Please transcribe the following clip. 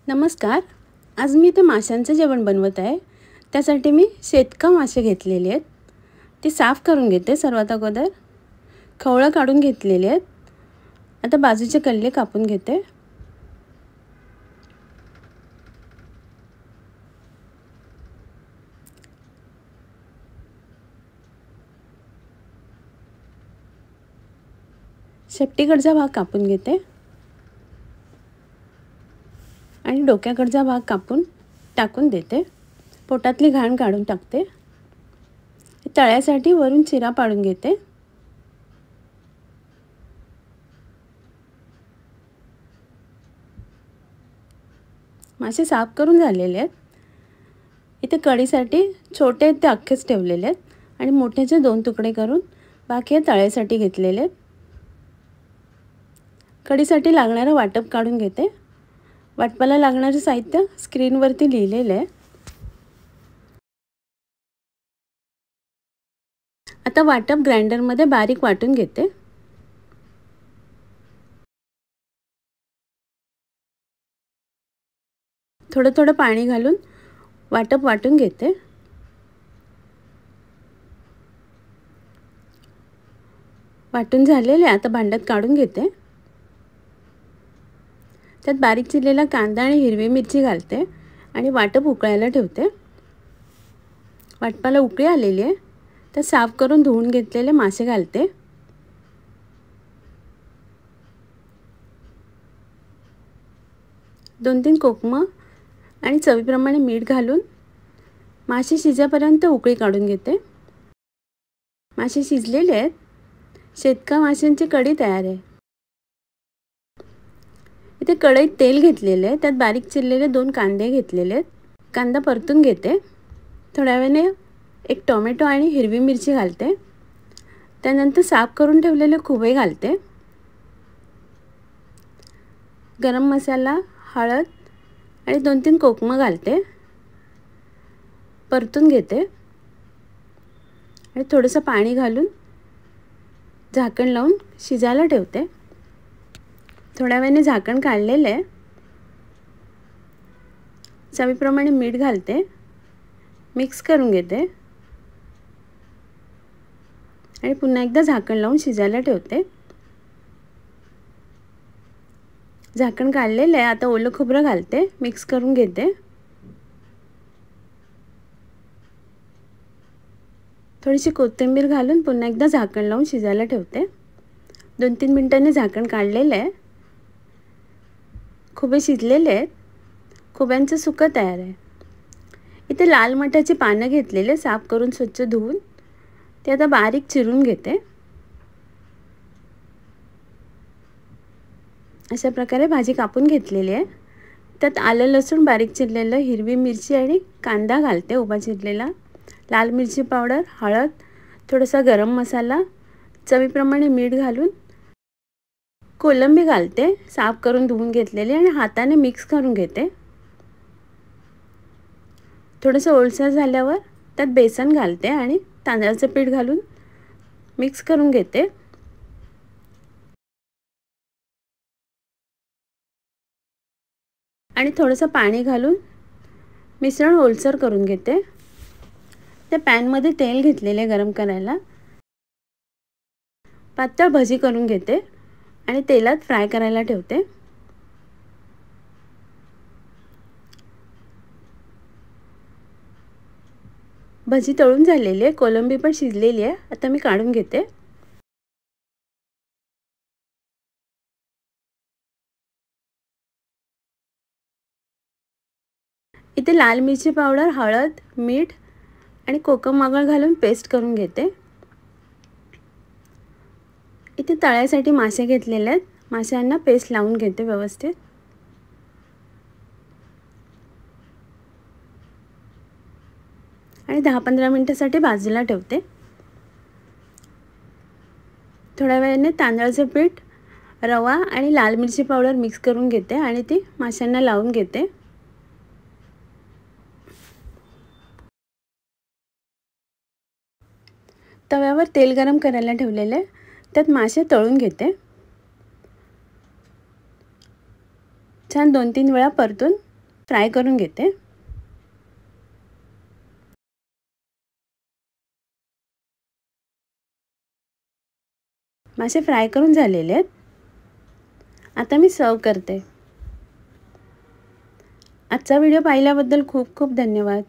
नमस्कार. आज मी इथे माशांचं जेवण बनवत आहे. त्यासाठी मी शेतका मासे घेतलेले आहेत. ते साफ करून घेते सर्वात अगोदर. खवळं काढून घेतलेले आहेत. आता बाजूचे कल्ले कापून घेते. शेपटीकडचा भाग कापून घेते आणि डोक्याकडचा भाग कापून टाकून देते. पोटातली घाण काढून टाकते. तळ्यासाठी वरून चिरा पाडून घेते. मासे साफ करून झालेले आहेत. इथे कढीसाठी छोटे ते अख्खेच ठेवलेले आहेत आणि मोठ्याचे 2 तुकडे करून बाकी तळ्यासाठी घेतलेले आहेत. कढीसाठी लागणारं वाटप काढून घेते. वाटपाला लागणारे साहित्य स्क्रीनवरती लिहिलेले आहे. आता वाटप ग्राइंडरमध्ये बारीक वाटून घेते. थोडं थोडं पाणी घालून वाटप वाटून घेते. वाटून झालेले आता भांड्यात काढून घेते. त्यात बारीक चिरलेला कांदा आणि हिरवी मिरची घालते आणि वाटप उकळायला ठेवते. वाटपाला उकळी आलेली आहे. तर साफ करून धुवून घेतलेले मासे घालते. दोन तीन कोकमं आणि चवीप्रमाणे मीठ घालून मासे शिजेपर्यंत उकळी काढून घेते. मासे शिजलेले आहेत. शेतका माशांची कढी तयार आहे. इथे कढईत तेल घेतलेले आहे. त्यात बारीक चिरलेले 2 कांदे घेतलेले आहेत. कांदा परतून घेते. थोड्या वेळाने एक टोमॅटो आणि हिरवी मिरची घालते. त्यानंतर साफ करून ठेवलेले खुबे घालते. गरम मसाला, हळद आणि 2-3 कोकमं घालते. परतून घेते आणि थोडंसं पाणी घालून झाकण लावून शिजायला ठेवते. थोड्या वेळाने झाकण काढलेलं आहे. चवीप्रमाणे मीठ घालते. मिक्स करून घेते आणि पुन्हा एकदा झाकण लावून शिजायला ठेवते. झाकण काढलेलं आहे. आता ओलं खोबरं घालते. मिक्स करून घेते. थोडीशी कोथिंबीर घालून पुन्हा एकदा झाकण लावून शिजायला ठेवते. 2-3 मिनिटांनी झाकण काढलेलं आहे. खुबे शिजलेले आहेत. खुब्यांचं सुकं तयार आहे. इथे लाल मटाची पानं घेतलेले साफ करून स्वच्छ धुवून ते आता बारीक चिरून घेते. अशा प्रकारे भाजी कापून घेतलेली आहे. त्यात आलं लसूण बारीक चिरलेलं, हिरवी मिरची आणि कांदा घालते उभा चिरलेला. लाल मिरची पावडर, हळद, थोडासा गरम मसाला, चवीप्रमाणे मीठ घालून कोलंबी घालते साफ करून धुवून घेतलेली आणि हाताने मिक्स करून घेते. थोडंसं ओलसर झाल्यावर त्यात बेसन घालते आणि तांदळाचं पीठ घालून मिक्स करून घेते. आणि थोडंसं पाणी घालून मिश्रण ओलसर करून घेते. त्या पॅनमध्ये तेल घेतलेले गरम करायला. पातळ भजी करून घेते आणि तेलात फ्राय करायला ठेवते. भजी तळून झालेली आहे. कोलंबी पण शिजलेली आहे. आता मी काढून घेते. इथे लाल मिरची पावडर, हळद, मीठ आणि कोकम मागळ घालून पेस्ट करून घेते. इथे तळ्यासाठी मासे घेतलेले आहेत. माशांना पेस्ट लावून घेते व्यवस्थित. आणि 10-15 मिनिटांसाठी बाजूला ठेवते. थोड्या वेळाने तांदळाचं पीठ, रवा आणि लाल मिरची पावडर मिक्स करून घेते आणि ती माशांना लावून घेते. तव्यावर तेल गरम करायला ठेवलेले. त्यात मासे तळून घेते. छान 2-3 वेळा परतून फ्राय करून घेते। मासे फ्राय करून झालेले आहेत। आता मी सर्व करते। आजचा व्हिडिओ पाहिल्याबद्दल खूप खूप धन्यवाद।